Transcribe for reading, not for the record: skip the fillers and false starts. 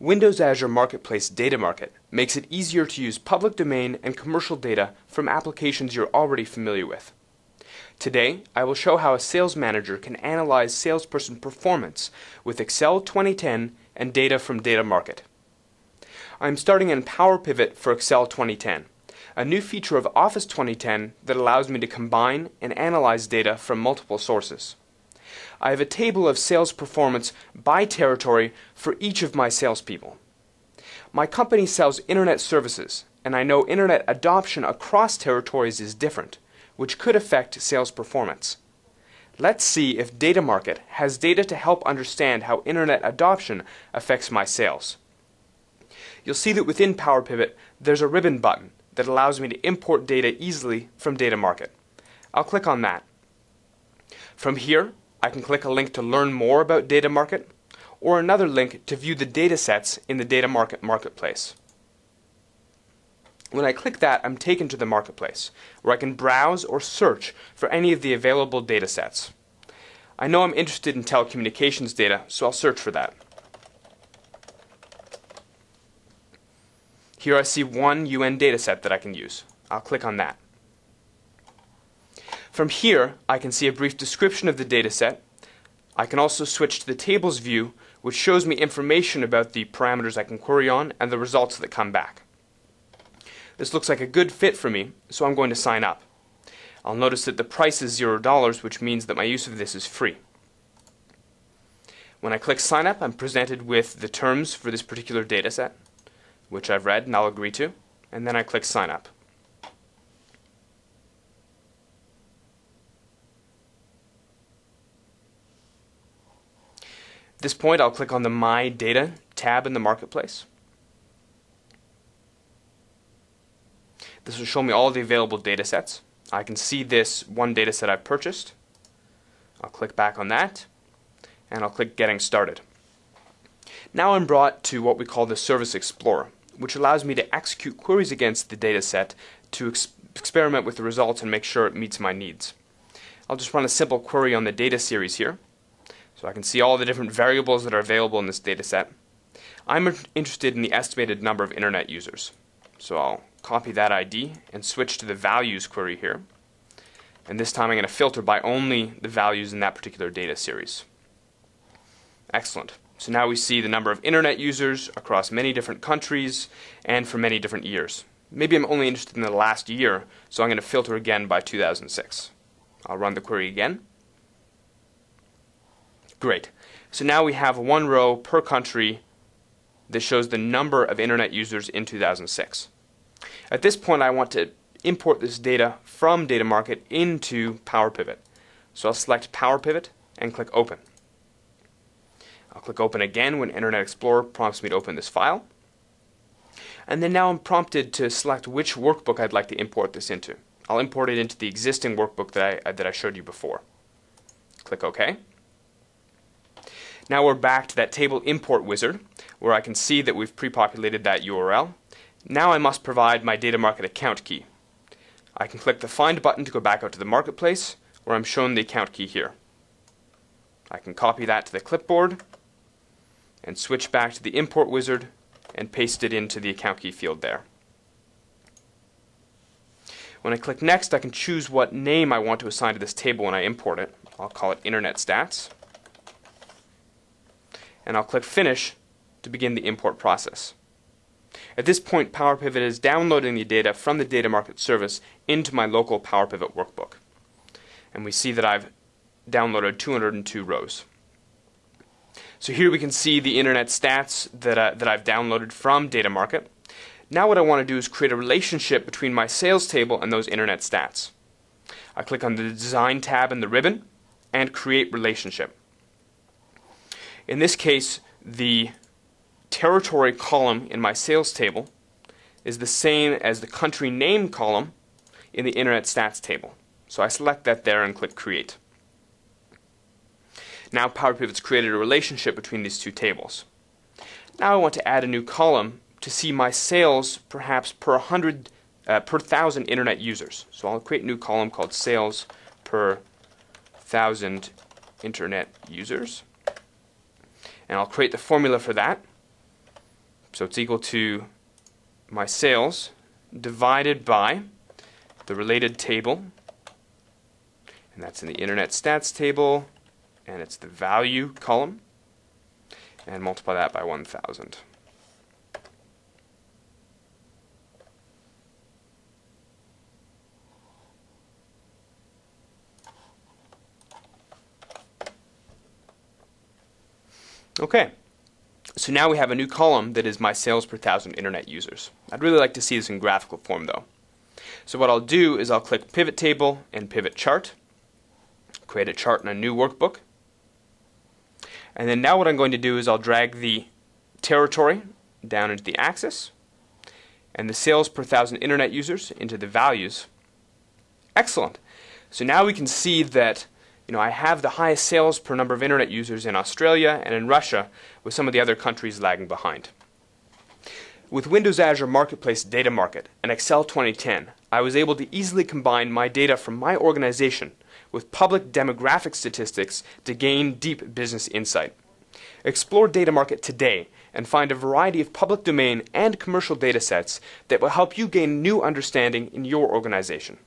Windows Azure Marketplace DataMarket makes it easier to use public domain and commercial data from applications you're already familiar with. Today, I will show how a sales manager can analyze salesperson performance with Excel 2010 and data from DataMarket. I'm starting in PowerPivot for Excel 2010, a new feature of Office 2010 that allows me to combine and analyze data from multiple sources. I have a table of sales performance by territory for each of my salespeople. My company sells internet services, and I know internet adoption across territories is different, which could affect sales performance. Let's see if DataMarket has data to help understand how internet adoption affects my sales. You'll see that within PowerPivot there's a ribbon button that allows me to import data easily from DataMarket. I'll click on that. From here, I can click a link to learn more about DataMarket, or another link to view the datasets in the DataMarket marketplace. When I click that, I'm taken to the marketplace, where I can browse or search for any of the available datasets. I know I'm interested in telecommunications data, so I'll search for that. Here I see one UN dataset that I can use. I'll click on that. From here, I can see a brief description of the dataset. I can also switch to the tables view, which shows me information about the parameters I can query on and the results that come back. This looks like a good fit for me, so I'm going to sign up. I'll notice that the price is $0, which means that my use of this is free. When I click sign up, I'm presented with the terms for this particular dataset, which I've read and I'll agree to, and then I click sign up. At this point, I'll click on the My Data tab in the marketplace. This will show me all of the available datasets. I can see this one dataset I've purchased. I'll click back on that, and I'll click Getting Started. Now I'm brought to what we call the Service Explorer, which allows me to execute queries against the dataset to experiment with the results and make sure it meets my needs. I'll just run a simple query on the data series here, so I can see all the different variables that are available in this dataset. I'm interested in the estimated number of internet users, so I'll copy that ID and switch to the values query here. And this time I'm going to filter by only the values in that particular data series. Excellent. So now we see the number of internet users across many different countries and for many different years. Maybe I'm only interested in the last year, so I'm going to filter again by 2006. I'll run the query again. Great. So now we have one row per country that shows the number of internet users in 2006. At this point, I want to import this data from DataMarket into PowerPivot. So I'll select PowerPivot and click Open. I'll click Open again when Internet Explorer prompts me to open this file. And then now I'm prompted to select which workbook I'd like to import this into. I'll import it into the existing workbook that I showed you before. Click OK. Now we're back to that table import wizard, where I can see that we've pre-populated that URL. Now I must provide my DataMarket account key. I can click the Find button to go back out to the marketplace, where I'm shown the account key here. I can copy that to the clipboard and switch back to the import wizard and paste it into the account key field there. When I click Next, I can choose what name I want to assign to this table when I import it. I'll call it Internet Stats. And I'll click Finish to begin the import process. At this point, PowerPivot is downloading the data from the DataMarket service into my local PowerPivot workbook. And we see that I've downloaded 202 rows. So here we can see the internet stats that I've downloaded from DataMarket. Now what I want to do is create a relationship between my sales table and those internet stats. I click on the Design tab in the ribbon and Create Relationship. In this case, the territory column in my sales table is the same as the country name column in the internet stats table. So I select that there and click Create. Now PowerPivot's created a relationship between these two tables. Now I want to add a new column to see my sales perhaps per 1,000 internet users. So I'll create a new column called Sales per 1,000 internet users. And I'll create the formula for that. So it's equal to my sales divided by the related table, and that's in the Internet Stats table, and it's the value column, and multiply that by 1,000. Okay, so now we have a new column that is my sales per 1,000 internet users. I'd really like to see this in graphical form though. So what I'll do is I'll click Pivot Table and Pivot Chart, create a chart in a new workbook, and then now what I'm going to do is I'll drag the territory down into the axis and the sales per 1,000 internet users into the values. Excellent. So now we can see that I have the highest sales per number of internet users in Australia and in Russia, with some of the other countries lagging behind. With Windows Azure Marketplace DataMarket and Excel 2010, I was able to easily combine my data from my organization with public demographic statistics to gain deep business insight. Explore DataMarket today and find a variety of public domain and commercial datasets that will help you gain new understanding in your organization.